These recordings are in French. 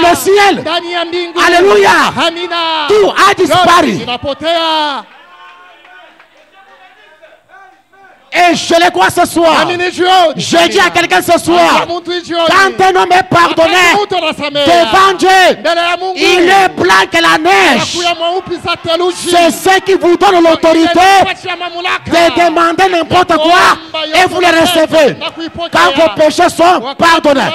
le ciel. Alléluia. Tout a disparu. Et je le crois ce soir. Je dis à quelqu'un ce soir, quand un homme est pardonné devant Dieu, il est blanc que la neige. C'est ce qui vous donne l'autorité de demander n'importe quoi et vous le recevez quand vos péchés sont pardonnés.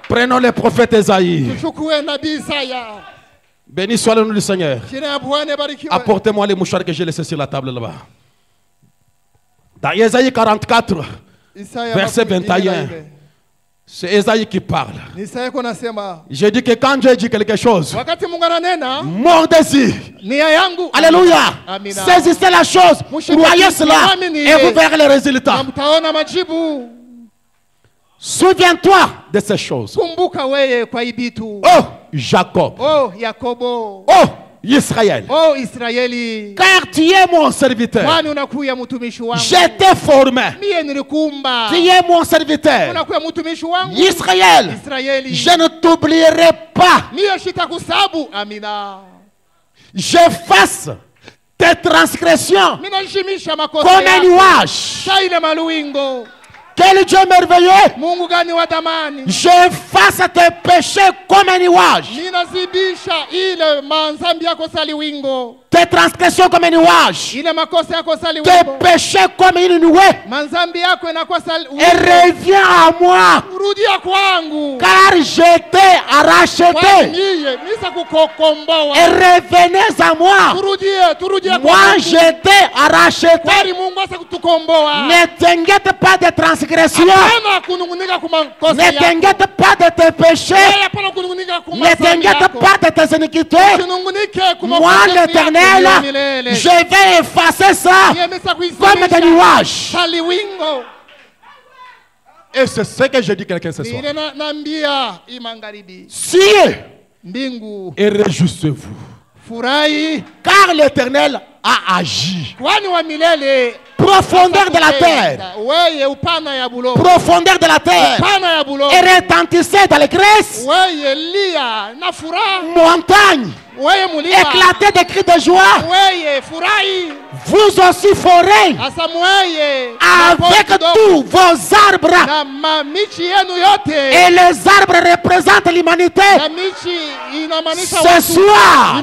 Prenons le prophète Esaïe. Béni soit le nom du Seigneur. Apportez-moi les mouchoirs que j'ai laissés sur la table là-bas. Dans Esaïe 44, verset 21, c'est Esaïe qui parle. J'ai dit que quand Dieu dit quelque chose, mon désir, alléluia, saisissez la chose, croyez cela et vous verrez les résultats. Souviens-toi de ces choses. Oh, Jacob. Oh, Yakobo. Oh, Israël. Oh, Israeli. Car tu es mon serviteur. Je t'ai formé. Tu es mon serviteur. Israël. Je ne t'oublierai pas. J'efface tes transgressions comme un nuage. Quel Dieu merveilleux! J'efface tes péchés comme un nuage. Tes transgressions comme un nuage. Tes péchés comme une nuée. Et reviens à moi. Car je t'ai racheté. Et revenez à moi. Moi je t'ai racheté. Ne t'inquiète pas des transgressions. Ne t'inquiète pas de tes péchés. Ne t'inquiète pas de tes iniquités. Moi l'Éternel, je vais effacer ça comme des nuages. Et c'est ce que je dis à quelqu'un ce soir. Siez et réjouissez-vous. Car l'Éternel a agi. Profondeur de la terre. Profondeur de la terre. Et retentissez dans les graisses. Montagne. Éclatez des cris de joie. Vous aussi forez avec tous vos arbres. Et les arbres représentent l'humanité. Ce soir,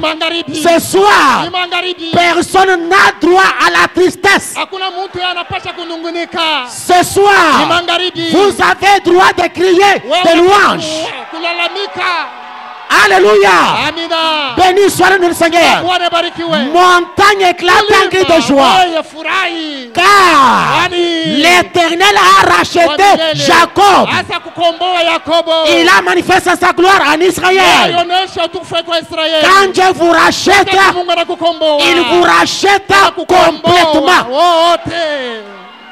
personne n'a droit à la tristesse. Ce soir, vous avez droit de crier de louanges. Alléluia. Béni soit le nom du Seigneur. Montagne éclate en cri de joie. Car l'Éternel a racheté Jacob. Il a manifesté sa gloire en Israël. Quand Dieu vous rachète, il vous rachète complètement.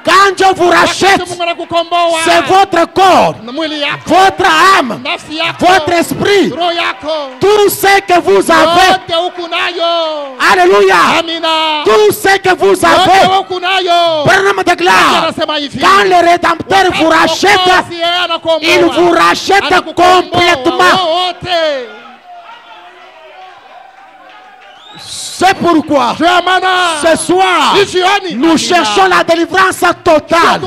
Quand Dieu vous rachète, c'est votre corps, votre âme, votre esprit, tout ce que vous avez. Alléluia. Tout ce que vous avez. Prenez de gloire. Quand le Rédempteur vous rachète, il vous rachète complètement. C'est pourquoi ce soir nous cherchons la délivrance totale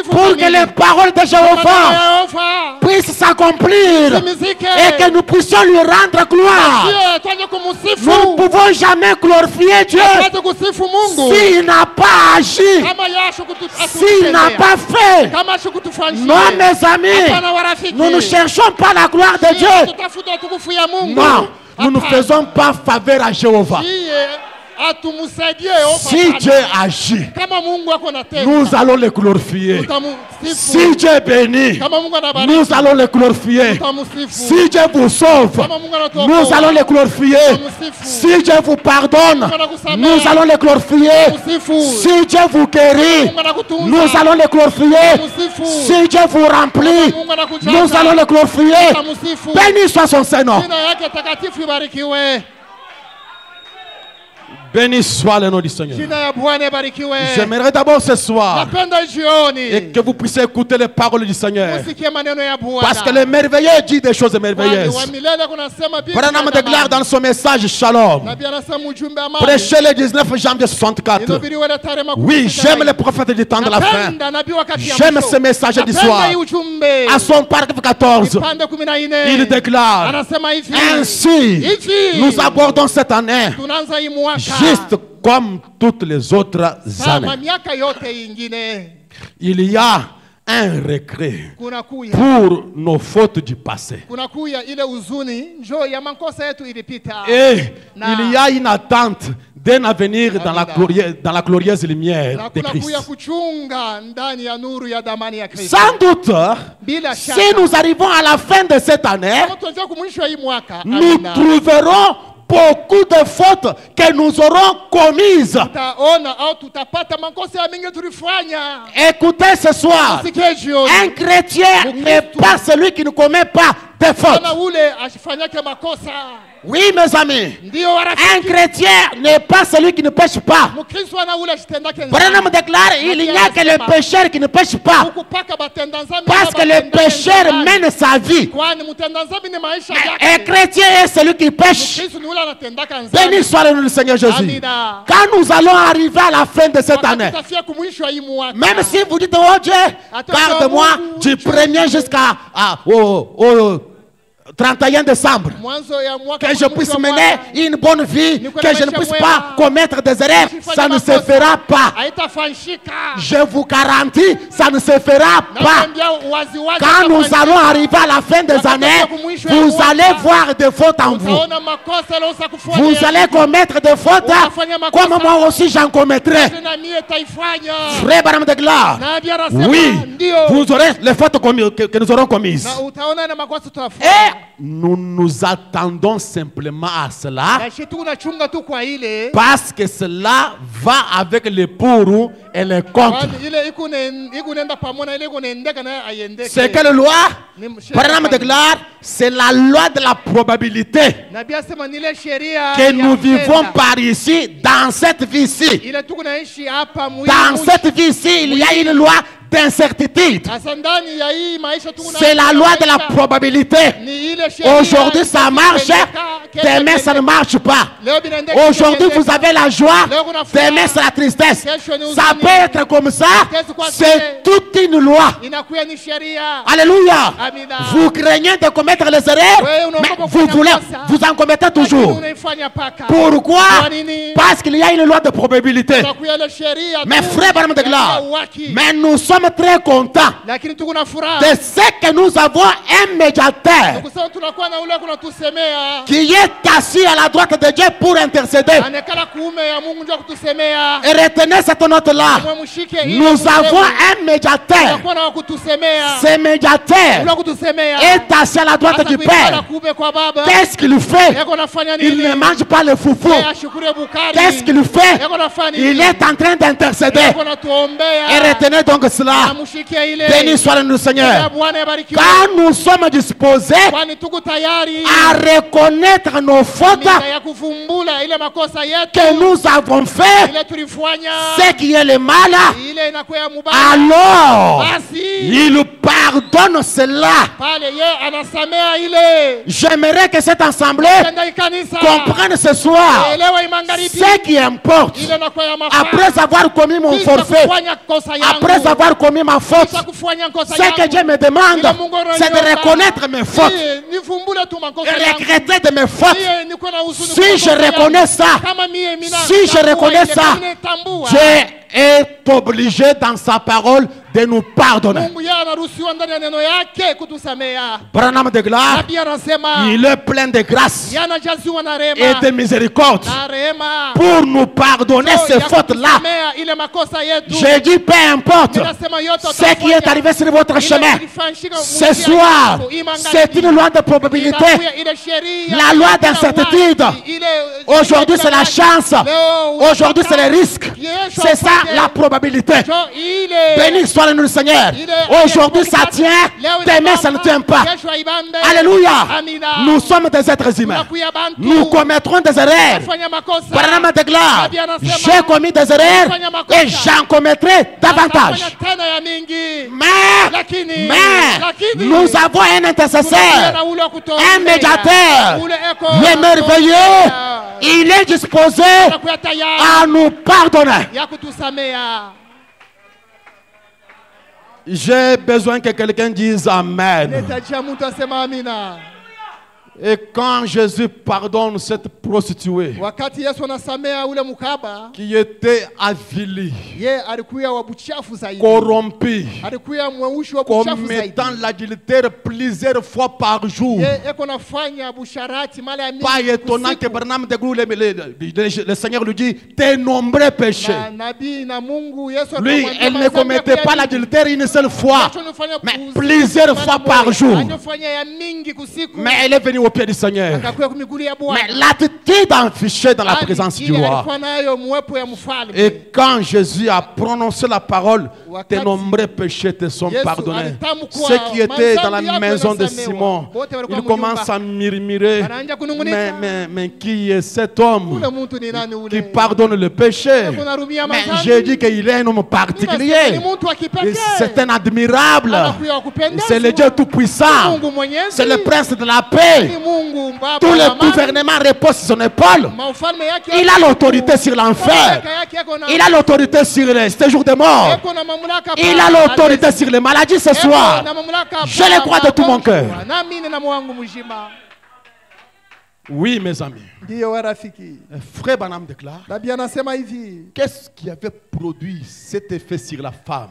pour que les paroles de Jéhovah puissent s'accomplir et que nous puissions lui rendre gloire. Nous ne pouvons jamais glorifier Dieu s'il n'a pas agi, s'il n'a pas fait. Non, mes amis, nous ne cherchons pas la gloire de Dieu. Non. Nous ne faisons pas faveur à Jéhovah. Si Dieu agit, nous allons le glorifier. Si Dieu bénit, nous allons le glorifier. Si Dieu vous sauve, nous allons le glorifier. Si Dieu vous pardonne, nous allons le glorifier. Si Dieu vous guérit, nous allons le glorifier. Si Dieu vous remplit, nous allons le glorifier. Béni soit son Saint-Nom. Béni soit le nom du Seigneur. J'aimerais d'abord ce soir et que vous puissiez écouter les paroles du Seigneur. Parce que le merveilleux dit des choses merveilleuses. Branham déclare dans son message Shalom. Prêchez le 19 janvier 64. Oui, j'aime les prophètes du temps de la fin. J'aime ce message du soir. À son paragraphe 14, il déclare ainsi, nous abordons cette année juste comme toutes les autres années. Il y a un regret pour nos fautes du passé. Et il y a une attente d'un avenir dans la glorieuse lumière de Christ. Sans doute, si nous arrivons à la fin de cette année, nous trouverons beaucoup de fautes que nous aurons commises. Écoutez ce soir, un chrétien n'est pas celui qui ne commet pas de fautes. Oui, mes amis, un chrétien n'est pas celui qui ne pêche pas. Branham déclare il n'y a que le pécheur qui ne pêche pas. Parce que le pécheur mène sa vie. Un chrétien est celui qui pêche. Béni soit le nom du Seigneur Jésus. Quand nous allons arriver à la fin de cette année, même si vous dites, oh Dieu, garde-moi du 1er jusqu'à 31 décembre, que je puisse mener une bonne vie, que je ne puisse pas commettre des erreurs, ça ne se fera pas. Je vous garantis, ça ne se fera pas. Quand nous allons arriver à la fin des années, vous allez voir des fautes en vous. Vous allez commettre des fautes comme moi aussi j'en commettrai. Frère Branham déclare, oui, vous aurez les fautes que nous aurons commises. Et nous nous attendons simplement à cela parce que cela va avec les pour et les contre. C'est quelle loi? Branham déclare, c'est la loi de la probabilité que nous vivons par ici, dans cette vie-ci. Dans cette vie-ci, il y a une loi d'incertitude. C'est la loi de la probabilité. Aujourd'hui ça marche, demain ça ne marche pas. Aujourd'hui vous avez la joie, demain c'est la tristesse. Ça peut être comme ça. C'est toute une loi. Alléluia. Vous craignez de commettre les erreurs, mais vous en commettez toujours. Pourquoi? Parce qu'il y a une loi de probabilité. Mais frère Branham déclare, mais nous sommes très contents de ce que nous avons un médiateur qui est assis à la droite de Dieu pour intercéder. Et retenez cette note-là. Nous avons un médiateur. Ce médiateur est assis à la droite du Père. Qu'est-ce qu'il fait? Il ne mange pas le foufou. Qu'est-ce qu'il fait? Il est en train d'intercéder. Et retenez donc cela. Béni soit le nom du Seigneur. Quand nous sommes disposés à reconnaître nos fautes que nous avons fait, ce qui est le mal, alors il pardonne cela. J'aimerais que cette assemblée comprenne ce soir ce qui importe. Après avoir commis mon forfait, après avoir commis ma faute, ce que Dieu me demande, c'est de reconnaître mes fautes et regretter de mes fautes. Si je reconnais ça, Dieu est obligé dans sa parole de nous pardonner. Branham déclare, il est plein de grâce et de miséricorde pour nous pardonner ces fautes-là. Je dis peu importe ce qui est arrivé sur votre chemin. Ce soir, c'est une loi de probabilité, la loi d'incertitude. Aujourd'hui, c'est la chance. Aujourd'hui, c'est le risque. C'est ça la probabilité. Béni soit soit le nom du Seigneur. Aujourd'hui ça tient, demain ça ne tient pas. Alléluia. Nous sommes des êtres humains. Nous commettrons des erreurs. Branham déclare, j'ai commis des erreurs et j'en commettrai davantage. Mais nous avons un intercesseur, un médiateur, le merveilleux. Il est disposé à nous pardonner. J'ai besoin que quelqu'un dise Amen. Et quand Jésus pardonne cette prostituée qui était avilie, corrompue, commettant l'adultère plusieurs fois par jour, pas étonnant que Branham le Seigneur lui dit tes nombreux péchés. Lui, elle ne commettait pas l'adultère une seule fois, mais plusieurs fois par jour. Mais elle est venue au pied du Seigneur. Mais l'attitude affichée dans la présence du roi. Et quand Jésus a prononcé la parole, tes nombreux péchés te sont pardonnés. Ceux qui étaient dans la maison de Simon, ils commencent à murmurer, mais qui est cet homme qui pardonne le péché? Mais j'ai dit qu'il est un homme particulier. C'est un admirable. C'est le Dieu Tout-Puissant. C'est le prince de la paix. Tout le gouvernement repose sur son épaule. Il a l'autorité sur l'enfer. Il a l'autorité sur les séjours de mort. Il a l'autorité sur les maladies ce soir. Je le crois de tout mon cœur. Oui, mes amis. Frère Branham déclare, qu'est-ce qui avait produit cet effet sur la femme?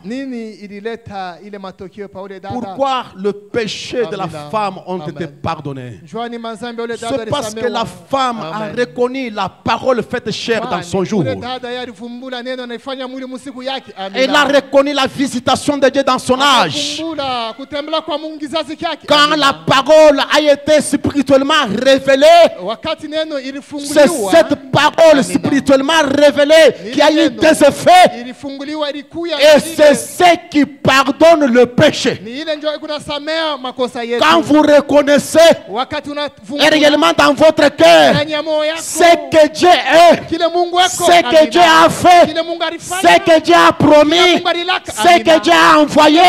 Pourquoi le péché de la femme ont été pardonnés? C'est parce que la femme a reconnu la parole faite chair dans son jour. Elle a reconnu la visitation de Dieu dans son âge. Quand la parole a été spirituellement révélée, c'est cette parole spirituellement révélée qui a eu des effets. Et c'est ce qui pardonne le péché. Quand vous reconnaissez réellement dans votre cœur ce que Dieu est, ce que Dieu a fait, ce que Dieu a promis, ce que Dieu a envoyé,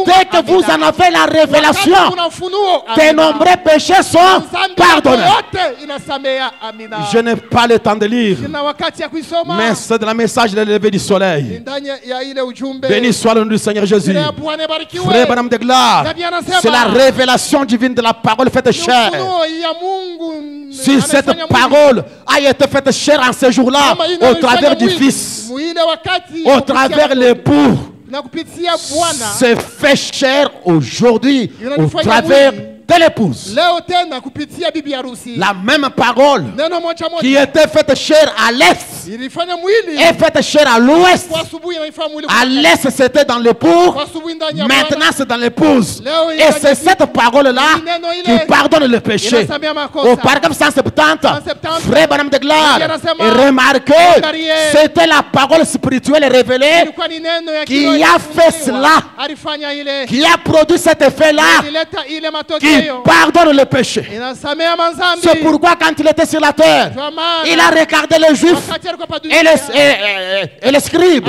dès que vous en avez la révélation, tes nombreux péchés sont pardonnés. Je n'ai pas le temps de lire, mais c'est dans le message de lever du soleil. Béni soit le nom du Seigneur Jésus. Frère Branham déclare, c'est la révélation divine de la parole faite chair. Si cette parole a été faite chair en ce jour-là, au travers du Fils, au travers l'époux, c'est fait chair aujourd'hui, au travers de l'épouse. La même parole qui était faite chair à l'est est faite chair à l'ouest. À l'est c'était dans l'époux, maintenant c'est dans l'épouse. Et c'est cette parole-là qui pardonne le péché. Au paragraphe 170, Frère Branham déclare et remarquez, c'était la parole spirituelle révélée qui a fait cela, qui a produit cet effet-là, qui pardonne le péché. C'est pourquoi quand il était sur la terre, il a regardé les Juifs et les scribes.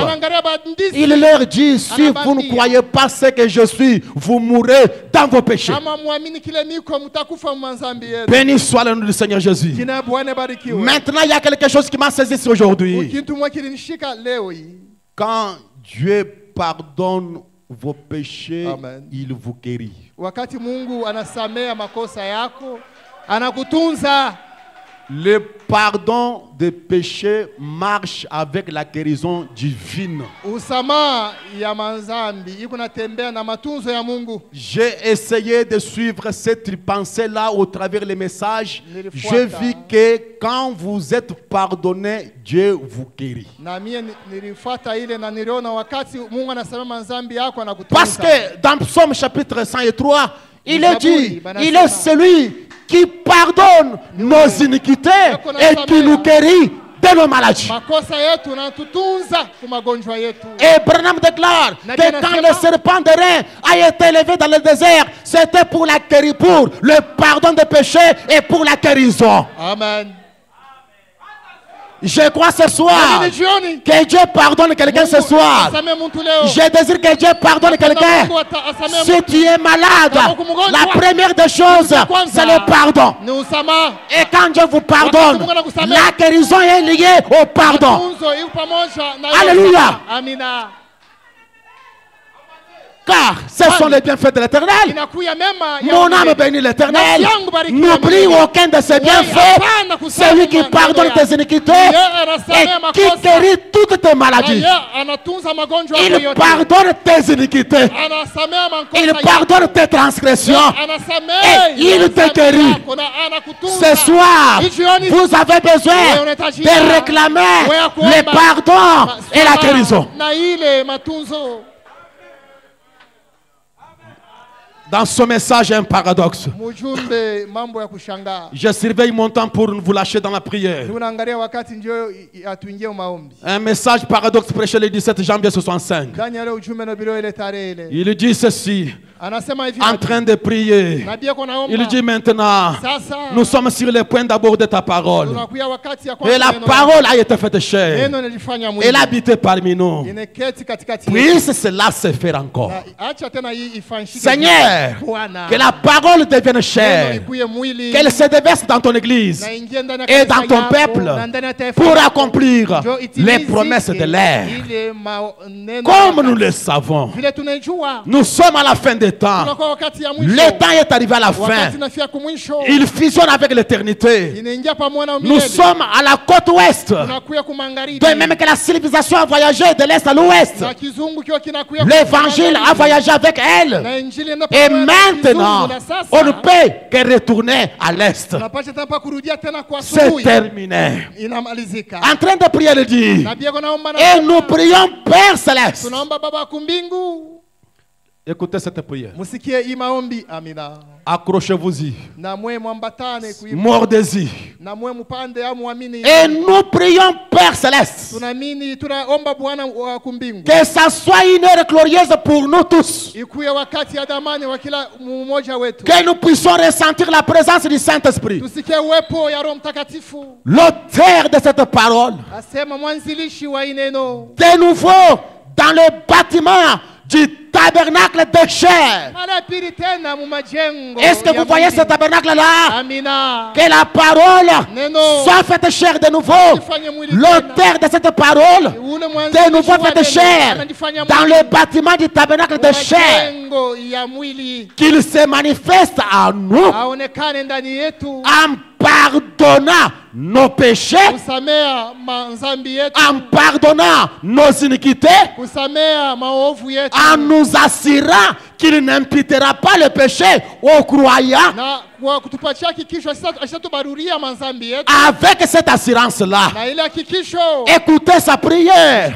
Il leur dit, si vous ne croyez pas ce que je suis, vous mourrez dans vos péchés. Béni soit le nom du Seigneur Jésus. Maintenant, il y a quelque chose qui m'a saisi aujourd'hui. Quand Dieu pardonne vos péchés, amen, il vous guérit. Wakati Mungu anasamea makosa yako, anakutunza. Le pardon des péchés marche avec la guérison divine. J'ai essayé de suivre cette pensée-là au travers les messages. J'ai vu que quand vous êtes pardonné, Dieu vous guérit. Parce que dans Psaume chapitre 103, il est dit, il est celui qui pardonne nos iniquités et qui nous guérit de nos maladies. Et Branham déclare que quand le serpent de rein a été élevé dans le désert, c'était pour le pardon des péchés et pour la guérison. Amen. Je crois ce soir que Dieu pardonne quelqu'un ce soir. Je désire que Dieu pardonne quelqu'un. Si tu es malade, la première des choses, c'est le pardon. Et quand Dieu vous pardonne, la guérison est liée au pardon. Alléluia. Car ce sont les bienfaits de l'Éternel. Mon âme bénit l'Éternel. N'oublie aucun de ses bienfaits. C'est lui qui pardonne tes iniquités et qui guérit toutes tes maladies. Il pardonne tes iniquités. Il pardonne tes transgressions. Et il te guérit. Ce soir, vous avez besoin de réclamer le pardon et la guérison. Dans ce message, un paradoxe. Je surveille mon temps pour vous lâcher dans la prière. Un message paradoxe prêché le 17 janvier 65. Il dit ceci. En train de prier, il dit maintenant, nous sommes sur le point d'aborder ta parole. Et la parole a été faite chair. Elle a habité parmi nous. Puisse cela se faire encore. Seigneur, que la parole devienne chair, qu'elle se déverse dans ton église et dans ton peuple pour accomplir les promesses de l'air. Comme nous le savons, nous sommes à la fin des temps. Le temps est arrivé à la fin. Il fusionne avec l'éternité. Nous sommes à la côte ouest. De même que la civilisation a voyagé de l'est à l'ouest, l'évangile a voyagé avec elle. Et maintenant, on ne peut que retourner à l'est. C'est terminé. En train de prier, il dit, et nous prions Père Céleste. Écoutez cette prière. Accrochez-vous-y. Mordez-y. Et nous prions Père Céleste. Que ça soit une heure glorieuse pour nous tous. Que nous puissions ressentir la présence du Saint-Esprit. L'auteur de cette parole. De nouveau, dans le bâtiment du tabernacle de chair. Est-ce que vous voyez ce tabernacle-là? Que la parole soit faite chair de nouveau. L'auteur de cette parole, de nouveau faite chair dans le bâtiment du tabernacle de chair. Qu'il se manifeste à nous en pardonnant nos péchés, en pardonnant nos iniquités, en nous assurant qu'il n'imputera pas le péché aux croyants. Avec cette assurance-là, écoutez sa prière,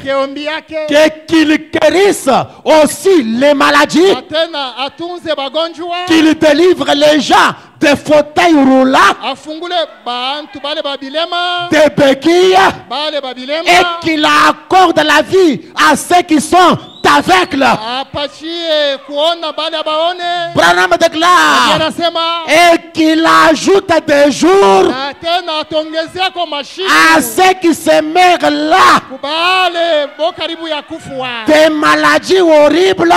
qu'il guérisse aussi les maladies, qu'il délivre les gens des fauteuils roulants, des béquilles, et qu'il accorde la vie à ceux qui sont aveugles. Branham déclare, et qu'il ajoute des jours à ceux qui se meurent là, des maladies horribles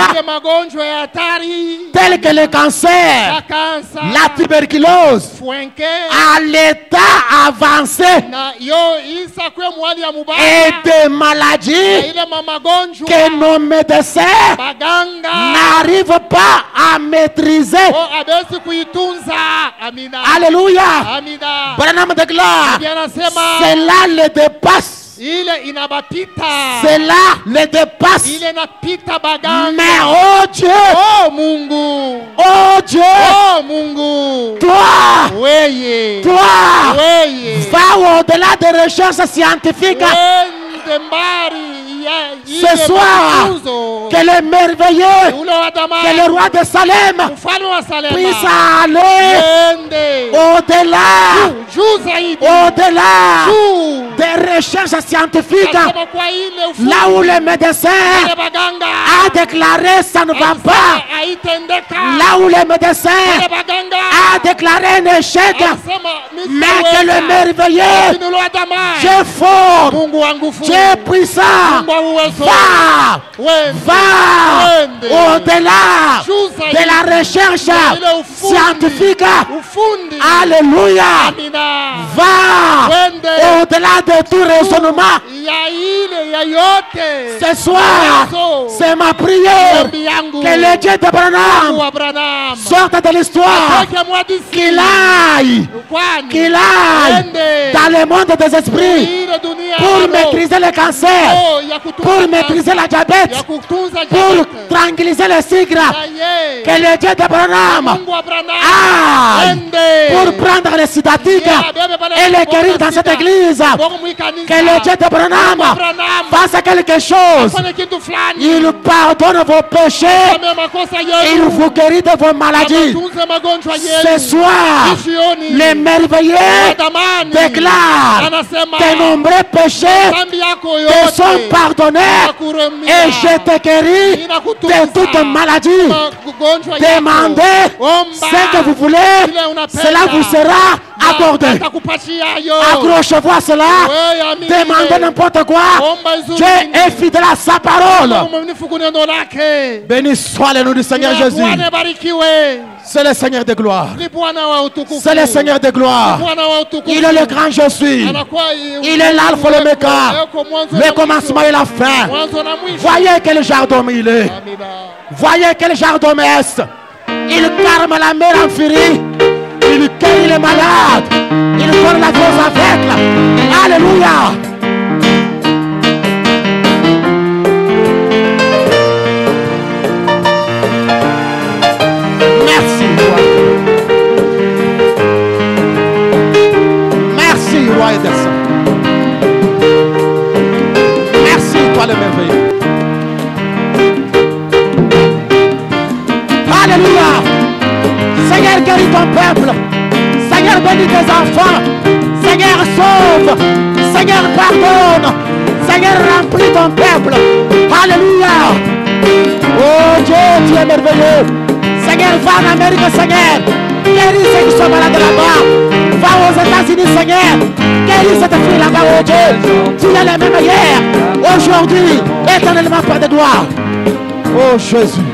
telles que le cancer, la tuberculose, à l'état avancé, et des maladies que nos médecins n'arrivent pas à maîtriser. Alléluia. Branham déclare, cela le dépasse. Cela le dépasse. Mais oh Dieu, oh Dieu, toi, va au-delà des recherches scientifiques. Ce soir, que le merveilleux, que le roi de Salem puisse aller au-delà au-delà des recherches scientifiques, là où les médecins a déclaré ça ne va pas, là où les médecins a déclaré un échec, mais que le merveilleux Dieu fort, Dieu puissant, va au-delà de la recherche scientifique. Alléluia. Va au-delà de tout raisonnement. Ce soir, c'est ma prière que le Dieu d'Abraham sorte de l'histoire, qu'il aille dans le monde des esprits pour maîtriser le cancer, pour maîtriser la diabète, pour tranquilliser les sigres. Que le Dieu d'Abraham aille pour prendre les sidatiques et les guérir dans cette église. Que le Dieu d'Abraham fasse quelque chose. Il pardonne vos péchés. Il vous guérit de vos maladies. Ce soir, les merveilleux déclarent que nombreux péchés te sont pardonnés et je te guéris de toute maladie. Demandez ce que vous voulez, cela vous sera accordé. Accrochez-vous à cela. Demandez n'importe quoi. Dieu est fidèle à sa parole. Béni soit le nom du Seigneur Jésus. C'est le Seigneur de gloire. C'est le Seigneur de gloire. Il est le grand je suis. Il est l'alpha et l'oméga, le commencement et la fin. Voyez quel jardin il est. Voyez quel jardin est. Il calme la mer en furie. Il guérit les malades. Il donne la vie aux aveugles. Alléluia. Merci, roi. Merci, roi et des saints. Merci, toi le merveilleux. Alléluia. Seigneur, guéris ton peuple. Seigneur, bénis tes enfants. Seigneur, sauve. Seigneur, pardonne. Seigneur, remplis ton peuple. Alléluia. Oh Dieu, tu es merveilleux. Seigneur, va en Amérique, Seigneur. Guéris ceux qui sont malades là-bas. Va aux États-Unis, Seigneur. Guéris cette fille là-bas, oh Dieu. Tu es le même hier, aujourd'hui, éternellement, Père de gloire. Oh Jésus.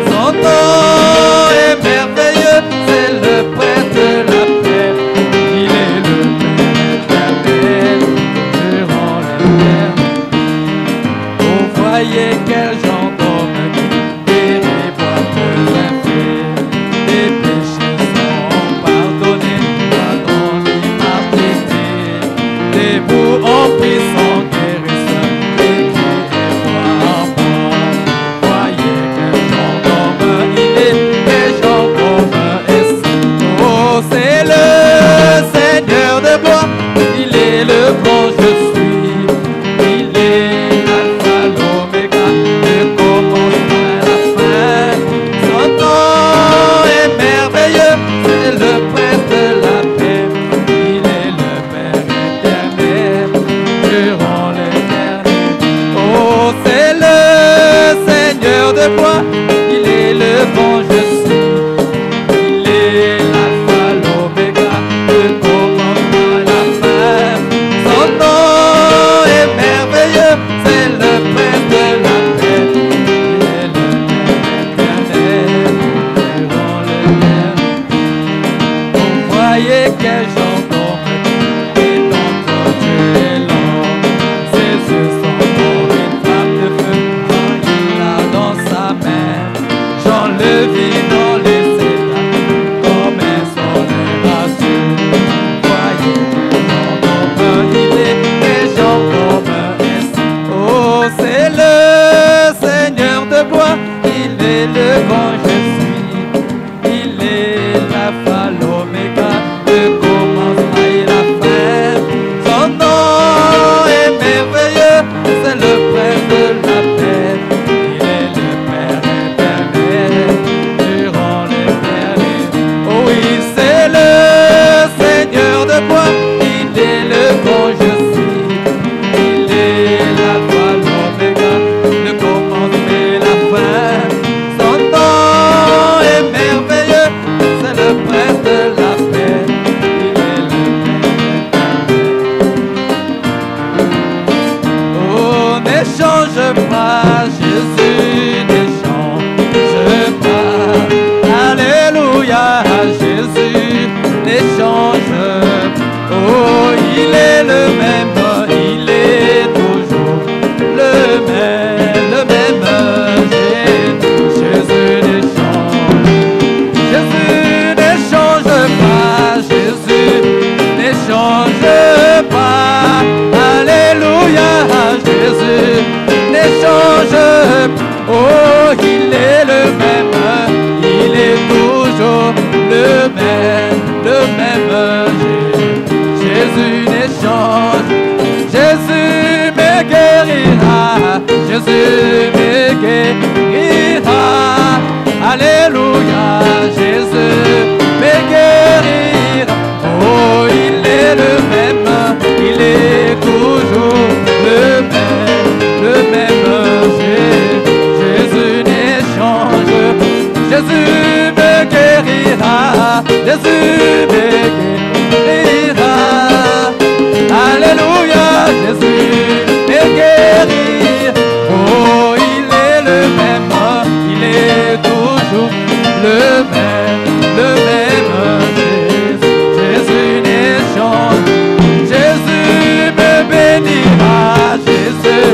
Son nom est merveilleux, c'est le le vivant laissé là, comme un soleil azur. Voyez, comme il est, les gens comme ainsi. Oh, c'est le Seigneur de gloire, il est le grand je suis. Il est l'alpha, l'oméga, le commencement et la fin. Son nom est merveilleux, c'est le prince de la paix. Il est le Père éternel, durant l'éternité. Oh oui, c'est le Seigneur de gloire, il est le grand je suis. Il est l'alpha, l'oméga, le commencement et la fin. Son nom est merveilleux, c'est le prince de la paix. Il est le Père. Oh, n'échange pas, Jésus, n'échange pas. Alléluia, Jésus, n'échange pas. Oh, il est le même, il est toujours le même Jésus n'échange. Jésus n'échange pas, Jésus n'échange pas. Alléluia, Jésus n'échange pas. Oh, il est le même, il est toujours le même Jésus n'échange. Jésus me guérira, Jésus me guérira. Alléluia, Jésus me guérira. Oh, il est le même, il est toujours le même Jésus n'échange. Jésus me guérira, Jésus me guérira. Alléluia, Jésus me guérira. Oh, il est le même, il est toujours le même Jésus n'échange. Jésus me bénira, Jésus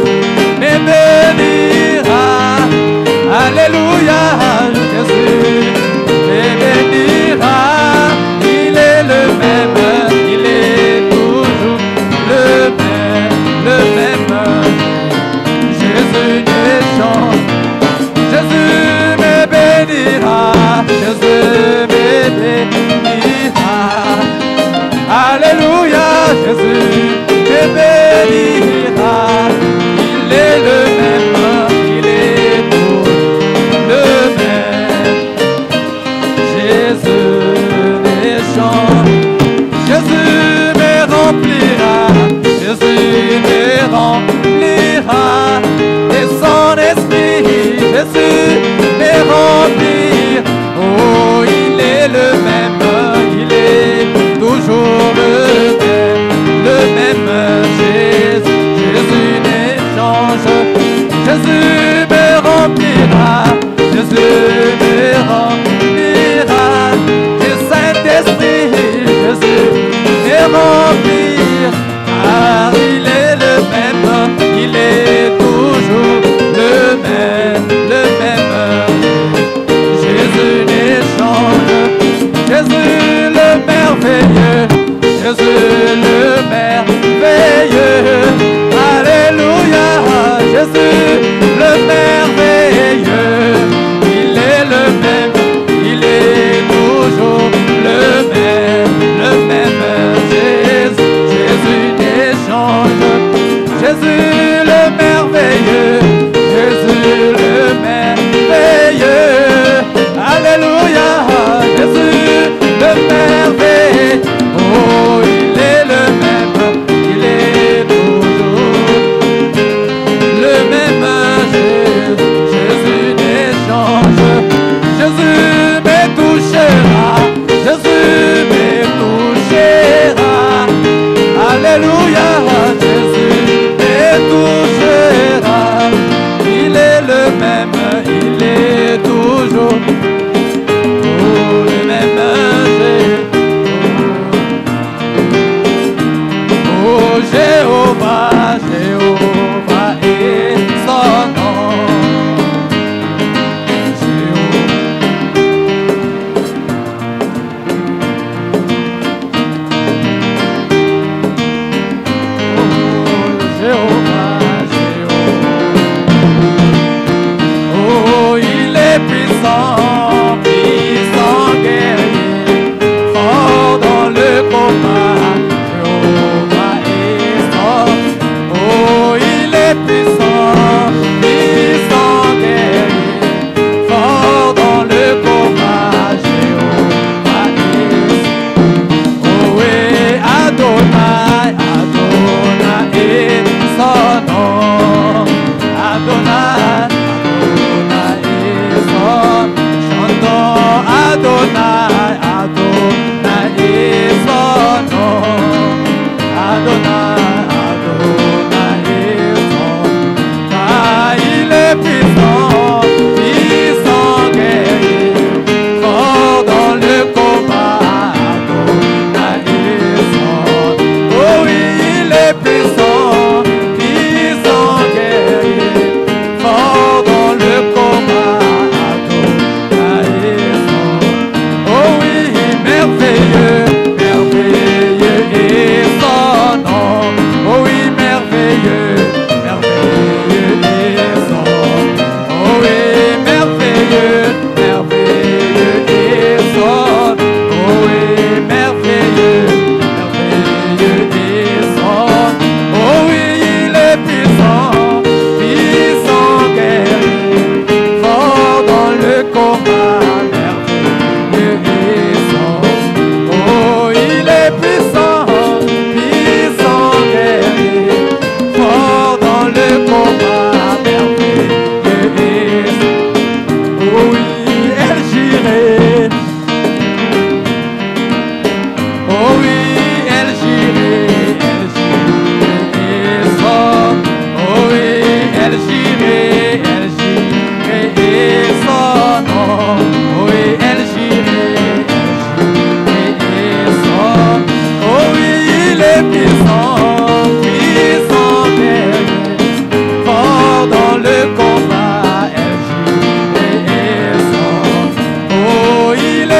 me bénira. Alléluia, Jésus me bénira. Il est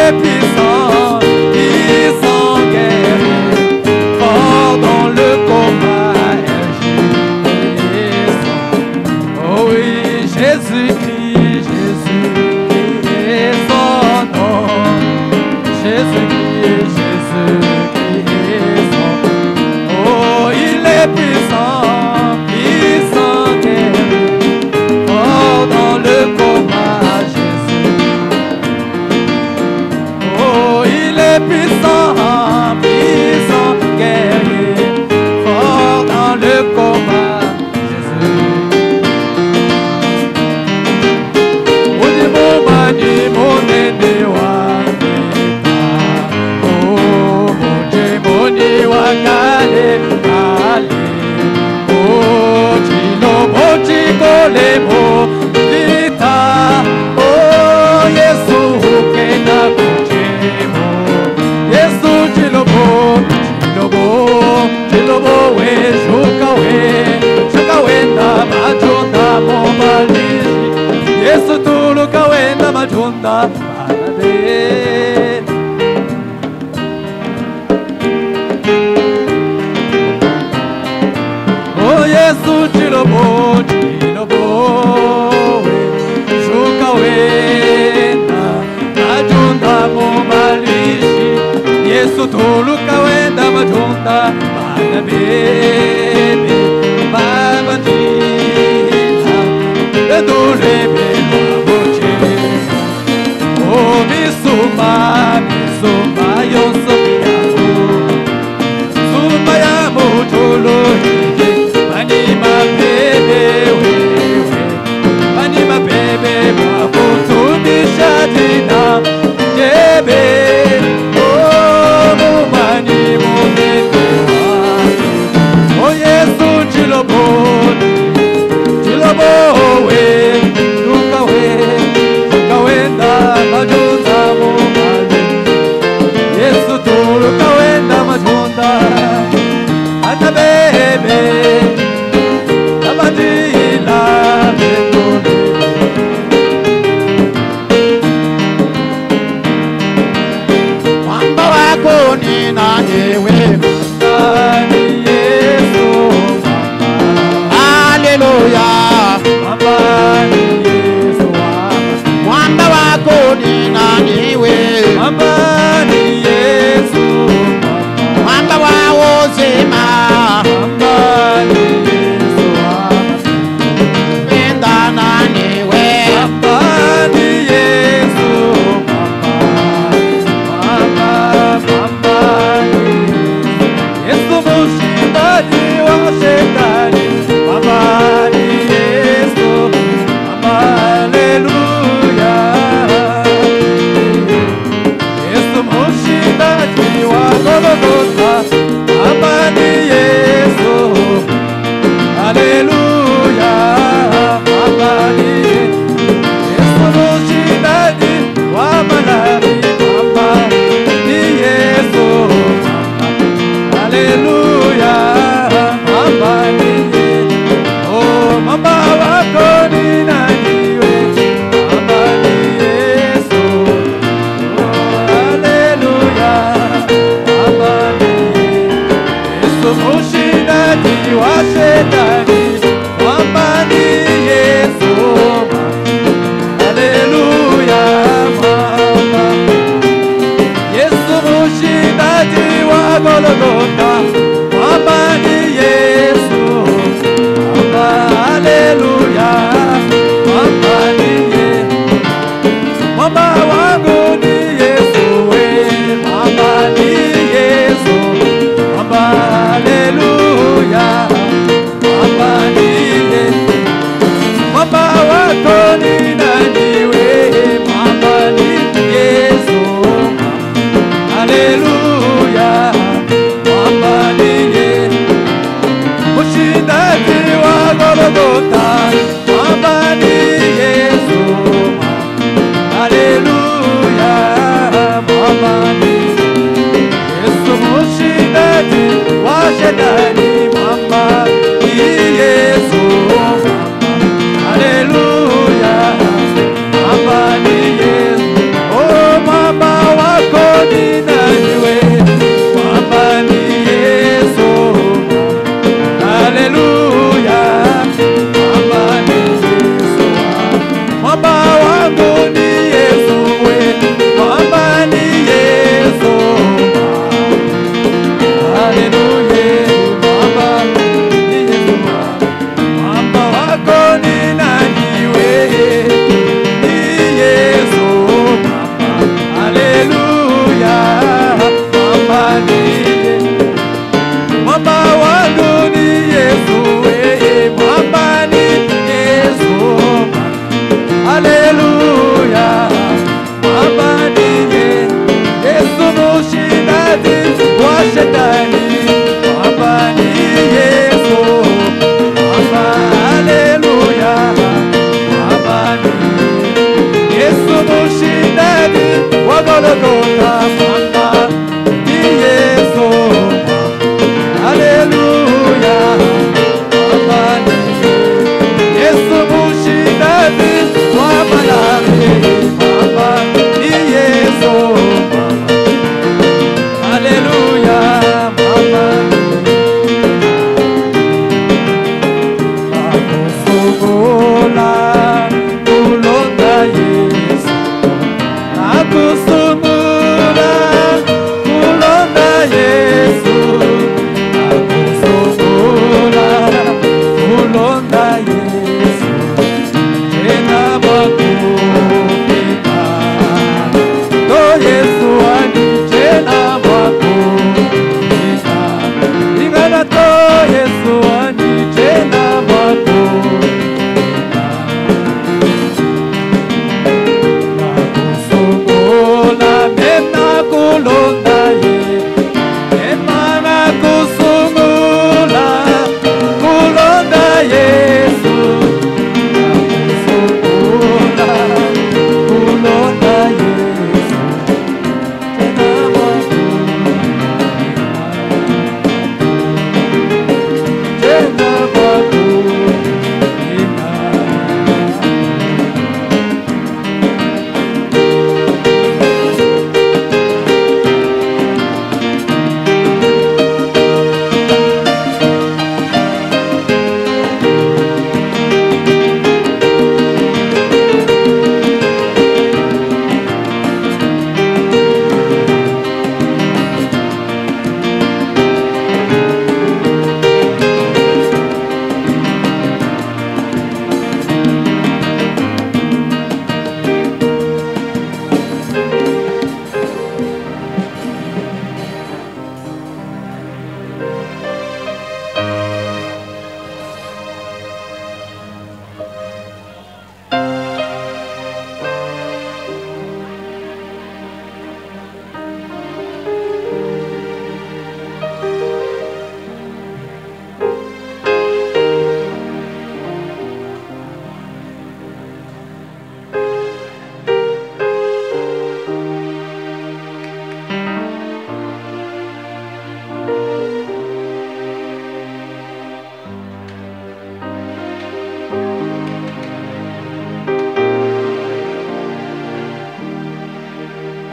est puissant, puissant guerrier, fort dans le combat, oh oui, Jésus-Christ, Jésus-Christ est son nom, Jésus-Christ, Jésus-Christ est son nom, oh il est puissant, puissant guerrier, fort dans le combat, Jésus, oh il est puissant, puissant guerrier, fort dans le combat, Jésus. Mani monene waneta, oh moje moni wakale kale, oh chilo mochi kole mo lita, oh Yesu hukena kuchemo, Yesu chilo mo we shuka we na majota mo malishi, Yesu tuluka wenda majunda banade. Oh Yesu chilobo shuka wenda majunda mo malishi, Yesu tuluka wenda majunda banade. Baba jina edolebe oh misuma yonso suma ya mutolo manima bebe manima bebe babutu dishadina jebe oh mumani munetewa oh Yesu chilobo we kawenda majunda mumale, Yesu tulu kawenda majunda atabebe abadila betole. Mwamba wako ni nani wewe? Nani Yesu mwamba. Hallelujah. Mwamba ni Yesu mwamba wako ni nani wewe? Mwamba ni Yesu mwamba wa uzima, mwamba ni Yesu penda nani wewe? mwamba ni Yesu mwamba ni Yesu mshindaji wa shetani, mwamba ni Yesu mwamba, haleluya. Yesu mshindaji wa Golgotha, mwamba ni Yesu, haleluya. Mwamba ni Yesu mshindaji wa malari, mwamba ni Yesu, haleluya. Mwamba ni oh mwamba wako ni nani wewe? Mwamba ni Yesu, oh haleluya. Mwamba ni Yesu mshindaji wa shetani, mwamba ni Yesu, haleluya. Mwamba Yesu mshindaji wa Golgotha, mwamba ni Yesu, mwamba, haleluya. Mwamba ni Yesu, mwamba wangu ni Yesu we, mwamba ni Yesu, mwamba, haleluya. Mwamba ni Yesu, mwamba wako ni nani we? Mwamba ni Yesu, haleluya. Mwamba Golgotha, mama, ni Yesu, hallelujah, mama, ni Yesu mushindaji wa malaki, mama, ni Yesu, hallelujah, mama, nakusungula kulonda Yesu, nakusungula kulonda Yesu, nakusungula kulonda Yesu, tena mwakupika to Yesu ani tena mwakupika ingana to Yesu ani tena mwakupika nakusungula mema kulonda ye mema nakusungula kulonda Yesu nakusungula kulonda Yesu tena mwakupika tena mwakupika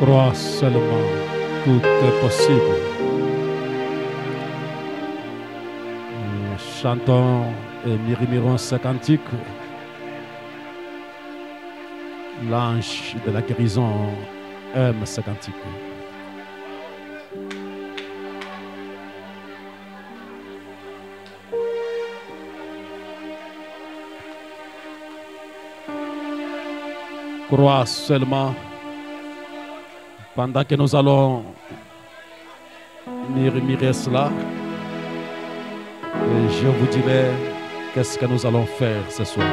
Crois seulement, tout est possible. Nous chantons et murmurons ce cantique. L'ange de la guérison aime ce cantique. Crois seulement. Pendant que nous allons murmurer cela, et je vous dirai qu'est-ce que nous allons faire ce soir.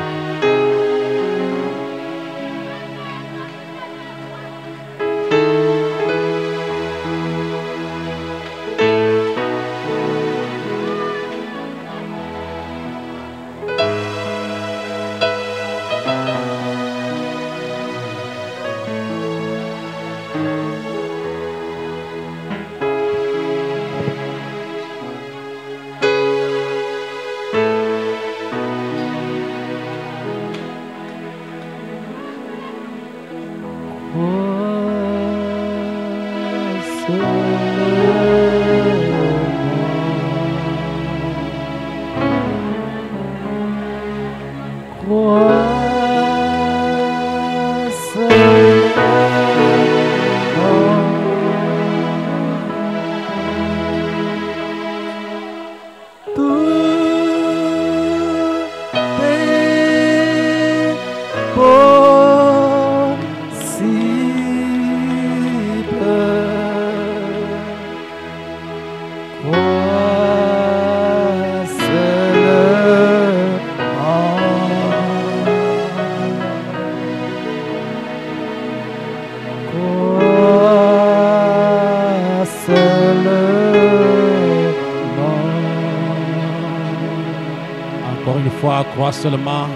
Encore une fois, crois seulement.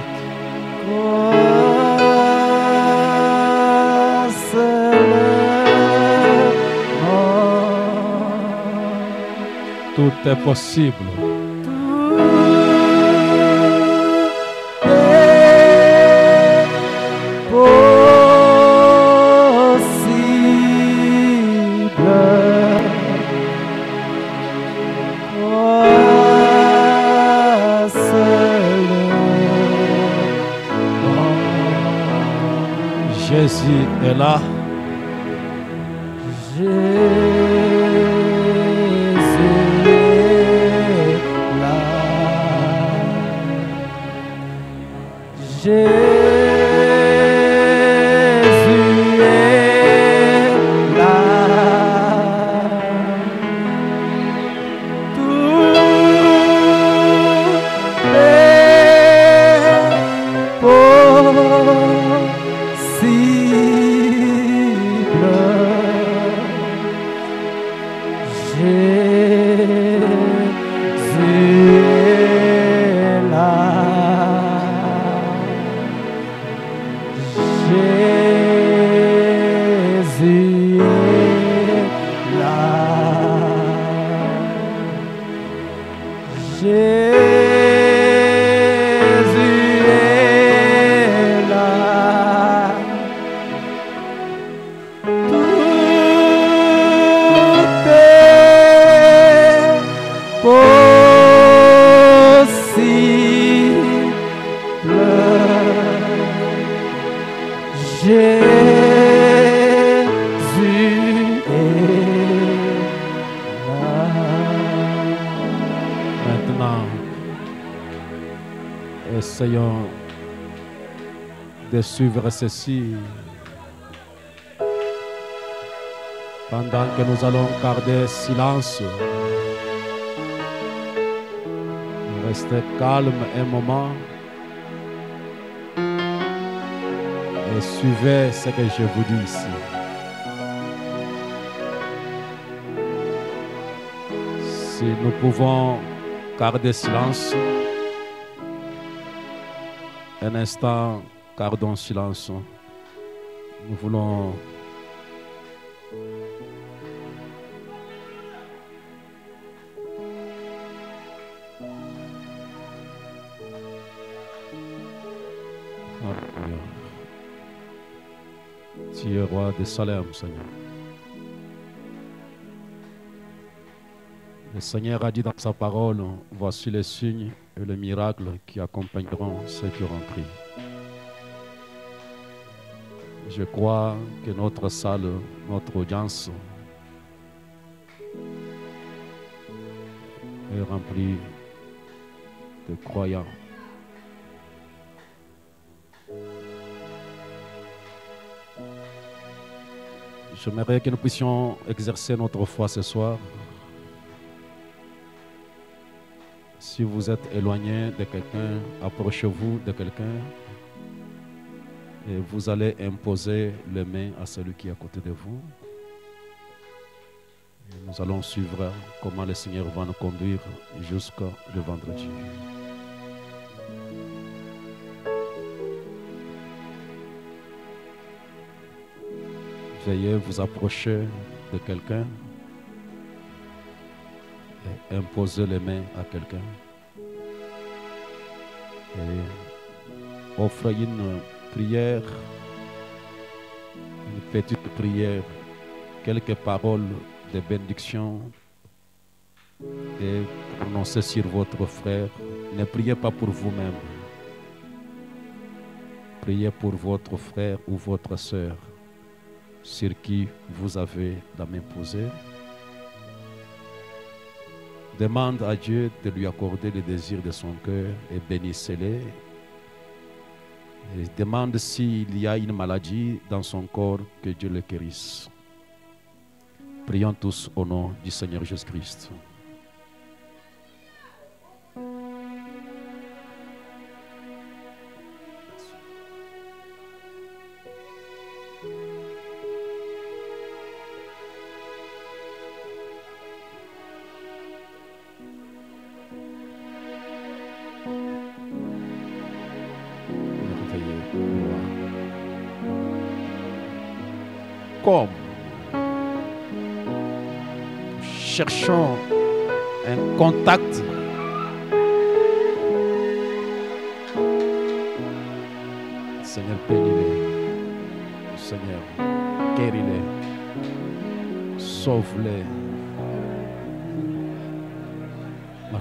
Crois seulement. Tout est possible. Jésus est là. Jésus est là. Jésus est là. Tout est possible. Essayons de suivre ceci pendant que nous allons garder silence. Restez calme un moment et suivez ce que je vous dis ici. Si nous pouvons garder silence, un instant, gardons silence. Nous voulons Tu es roi de Salem, Seigneur. Le Seigneur a dit dans sa parole, voici les signes et les miracles qui accompagneront ceux qui auront cru. Je crois que notre salle, notre audience est remplie de croyants. J'aimerais que nous puissions exercer notre foi ce soir. Si vous êtes éloigné de quelqu'un, approchez-vous de quelqu'un et vous allez imposer les mains à celui qui est à côté de vous. Et nous allons suivre comment le Seigneur va nous conduire jusqu'au vendredi. Veuillez vous approcher de quelqu'un et imposer les mains à quelqu'un. Et offrez une prière, une petite prière, quelques paroles de bénédiction et prononcez sur votre frère. Ne priez pas pour vous-même. Priez pour votre frère ou votre sœur sur qui vous avez la main posée. Demande à Dieu de lui accorder les désirs de son cœur et bénissez-les. Et demande s'il y a une maladie dans son corps, que Dieu le guérisse. Prions tous au nom du Seigneur Jésus-Christ. Comme cherchons un contact. Seigneur, bénis-les. Seigneur, guéris-les. Sauve-les.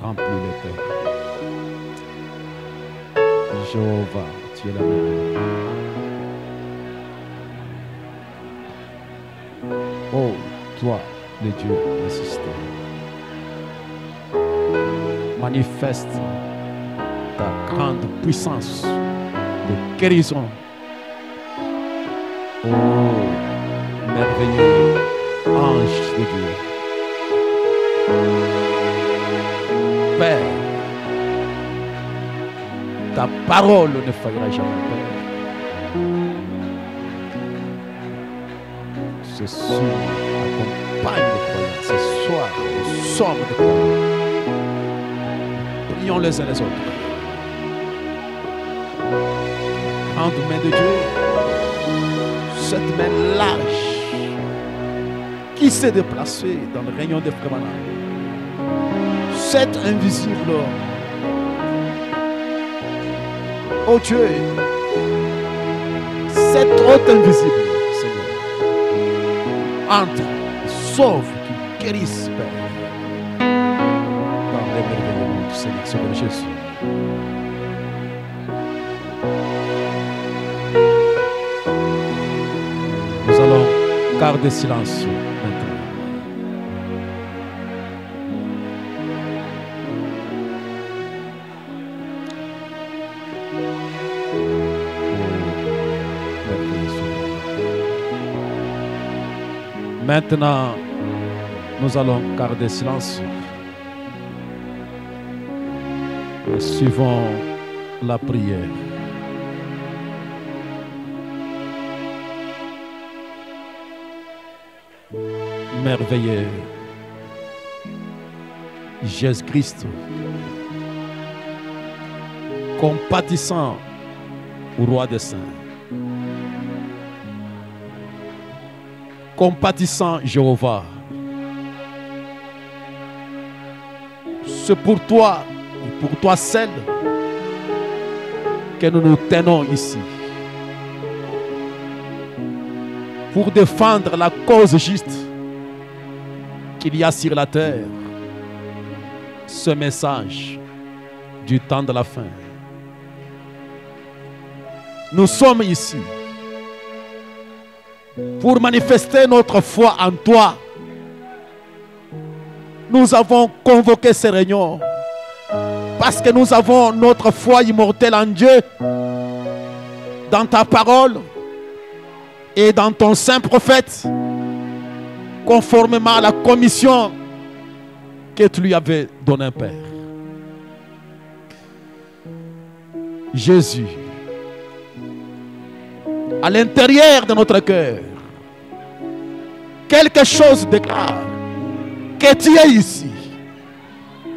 Remplis-les, Père. Jéhovah, tu es la même. Oh, toi, le Dieu ressuscité, manifeste ta grande puissance de guérison. Oh, merveilleux ange de Dieu. Père, ta parole ne faillira jamais, Père. Ce soir, accompagne les croyants. Ce soir, nous sommes des croyants. Prions les uns les autres. Grande main de Dieu, cette main lâche qui s'est déplacée dans le rayon des frères malades. Cet invisible, oh Dieu, cet autre invisible, entre, sauve, qui guérisse, Père, dans les merveilleux noms du Seigneur, Seigneur Jésus. Nous allons garder silence maintenant. Maintenant, nous allons garder silence. Suivons la prière. Merveilleux Jésus-Christ, compatissant au roi des saints, compatissant Jéhovah, c'est pour toi et pour toi seul que nous nous tenons ici pour défendre la cause juste qu'il y a sur la terre, ce message du temps de la fin. Nous sommes ici pour manifester notre foi en toi. Nous avons convoqué ces réunions parce que nous avons notre foi immortelle en Dieu, dans ta parole et dans ton saint prophète, conformément à la commission que tu lui avais donnée, Père. Jésus, à l'intérieur de notre cœur, quelque chose déclare que tu es ici.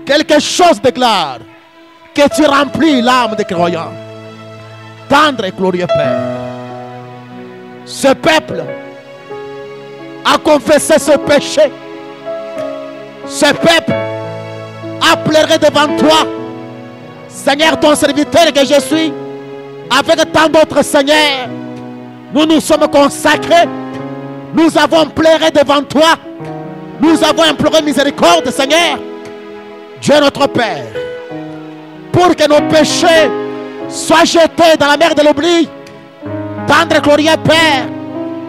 Quelque chose déclare que tu remplis l'âme des croyants. Tendre et glorieux Père, ce peuple a confessé ce péché. Ce peuple a pleuré devant toi, Seigneur, ton serviteur que je suis, avec tant d'autres seigneurs. Nous nous sommes consacrés. Nous avons pleuré devant toi. Nous avons imploré miséricorde, Seigneur, Dieu notre Père, pour que nos péchés soient jetés dans la mer de l'oubli. Tendre et glorieux Père,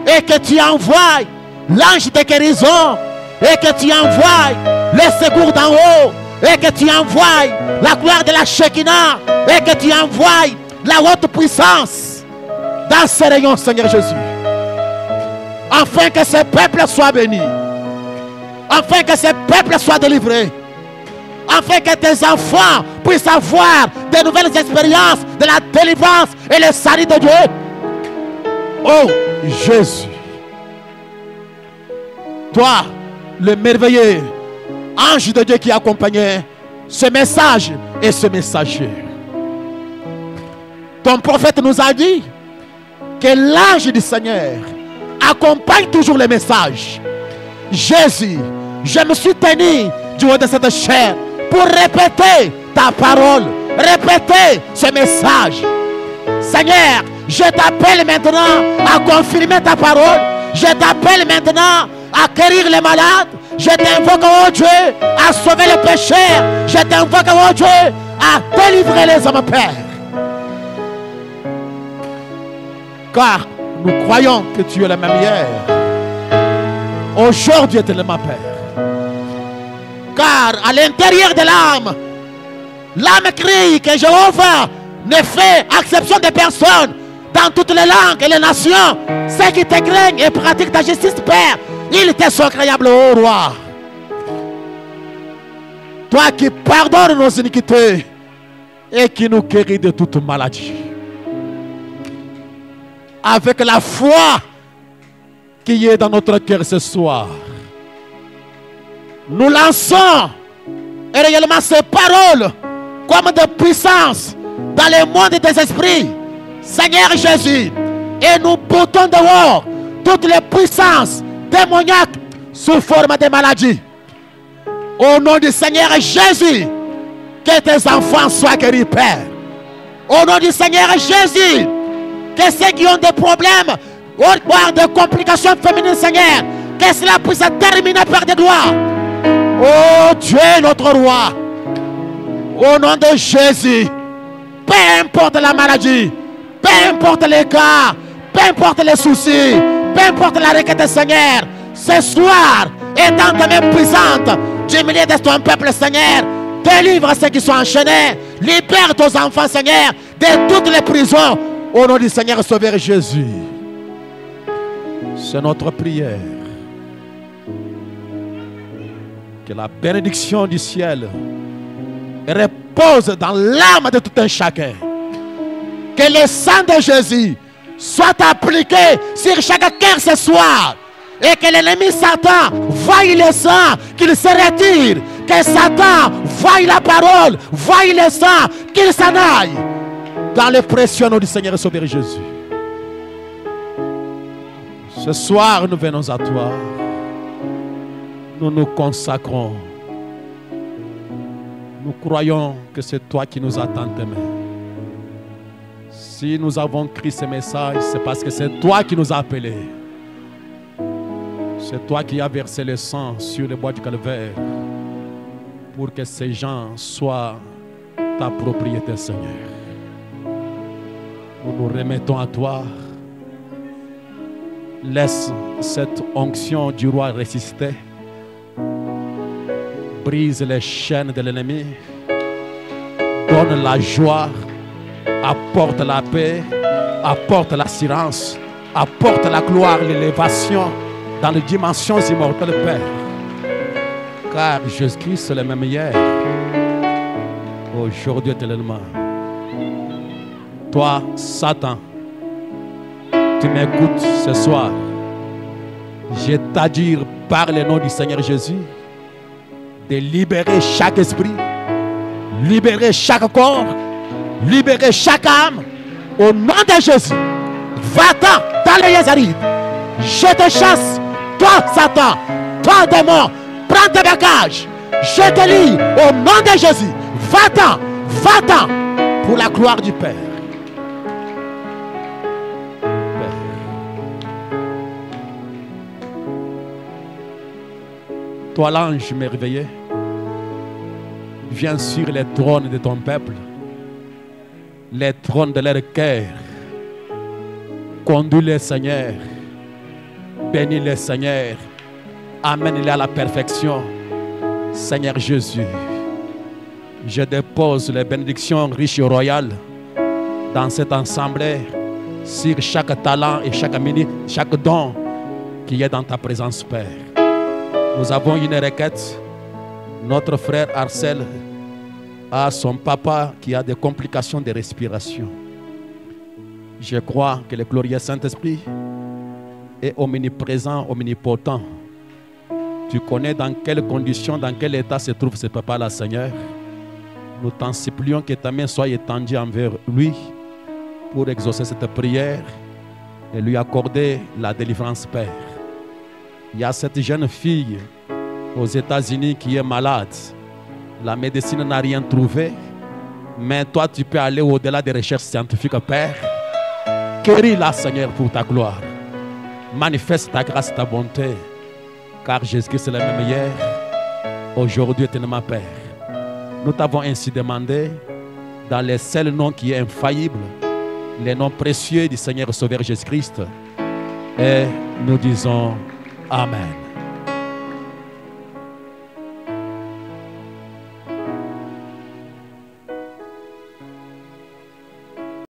et que tu envoies l'ange de guérison, et que tu envoies les secours d'en haut, et que tu envoies la gloire de la Shekinah, et que tu envoies la haute puissance dans ces rayons, Seigneur Jésus, afin que ce peuple soit béni, afin que ce peuple soit délivré, afin que tes enfants puissent avoir de nouvelles expériences de la délivrance et le salut de Dieu. Oh Jésus, toi, le merveilleux ange de Dieu qui accompagnait ce message et ce messager, ton prophète nous a dit que l'ange du Seigneur accompagne toujours les messages. Jésus, je me suis tenu du haut de cette chair pour répéter ta parole, répéter ce message. Seigneur, je t'appelle maintenant à confirmer ta parole. Je t'appelle maintenant à guérir les malades. Je t'invoque, oh Dieu, à sauver les pécheurs. Je t'invoque, oh Dieu, à délivrer les hommes, Père. Car nous croyons que tu es le même hier, aujourd'hui éternellement, Père. Car à l'intérieur de l'âme crie que Jéhovah ne fait exception de personne dans toutes les langues et les nations. Ceux qui te craignent et pratiquent ta justice, Père, ils te sont créables, ô roi. Toi qui pardonnes nos iniquités et qui nous guéris de toute maladie. Avec la foi qui est dans notre cœur ce soir, nous lançons et réellement ces paroles comme de puissance dans le monde des esprits, Seigneur Jésus, et nous boutons dehors toutes les puissances démoniaques sous forme de maladie. Au nom du Seigneur Jésus, que tes enfants soient guéris, Père. Au nom du Seigneur Jésus, que ceux qui ont des problèmes ou des complications féminines, Seigneur, que cela puisse terminer par des gloires. Oh Dieu, notre roi, au nom de Jésus, peu importe la maladie, peu importe les cas, peu importe les soucis, peu importe la requête, Seigneur, ce soir, étant ta main puissante du milieu de ton peuple, Seigneur, délivre ceux qui sont enchaînés, libère tes enfants, Seigneur, de toutes les prisons, au nom du Seigneur Sauveur Jésus. C'est notre prière. Que la bénédiction du ciel repose dans l'âme de tout un chacun. Que le sang de Jésus soit appliqué sur chaque cœur ce soir. Et que l'ennemi Satan voie le sang, qu'il se retire. Que Satan voie la parole, voie le sang, qu'il s'en aille. Dans le précieux nom du Seigneur et Sauveur Jésus. Ce soir, nous venons à toi. Nous nous consacrons. Nous croyons que c'est toi qui nous attends demain. Si nous avons écrit ce message, c'est parce que c'est toi qui nous as appelés. C'est toi qui as versé le sang sur le bois du calvaire pour que ces gens soient ta propriété, Seigneur. Nous nous remettons à toi. Laisse cette onction du roi résister. Brise les chaînes de l'ennemi. Donne la joie. Apporte la paix. Apporte l'assurance. Apporte la gloire, l'élévation dans les dimensions immortelles, Père. Car Jésus-Christ est le même hier. Aujourd'hui éternellement. Toi, Satan, tu m'écoutes ce soir. Je t'adjure par le nom du Seigneur Jésus de libérer chaque esprit, libérer chaque corps, libérer chaque âme. Au nom de Jésus, va-t'en dans les Yazarides. Je te chasse, toi Satan, toi démon, prends tes bagages. Je te lie au nom de Jésus. Va-t'en, va-t'en pour la gloire du Père. Toi l'ange merveilleux, viens sur les trônes de ton peuple, les trônes de leur cœur. Conduis-les, Seigneur, bénis-les, Seigneur, amène-les à la perfection. Seigneur Jésus, je dépose les bénédictions riches et royales dans cette assemblée sur chaque talent et chaque don qui est dans ta présence, Père. Nous avons une requête. Notre frère Arcel a son papa qui a des complications de respiration. Je crois que le glorieux Saint-Esprit est omniprésent, omnipotent. Tu connais dans quelles conditions, dans quel état se trouve ce papa-là, Seigneur. Nous t'en supplions que ta main soit étendue envers lui pour exaucer cette prière et lui accorder la délivrance, Père. Il y a cette jeune fille aux États-Unis qui est malade. La médecine n'a rien trouvé. Mais toi, tu peux aller au-delà des recherches scientifiques, Père. Guéris-la, Seigneur, pour ta gloire. Manifeste ta grâce, ta bonté. Car Jésus-Christ est le même hier, aujourd'hui, éternellement, Père. Nous t'avons ainsi demandé, dans les seuls noms qui est infaillible, les noms précieux du Seigneur Sauveur Jésus-Christ. Et nous disons Amen.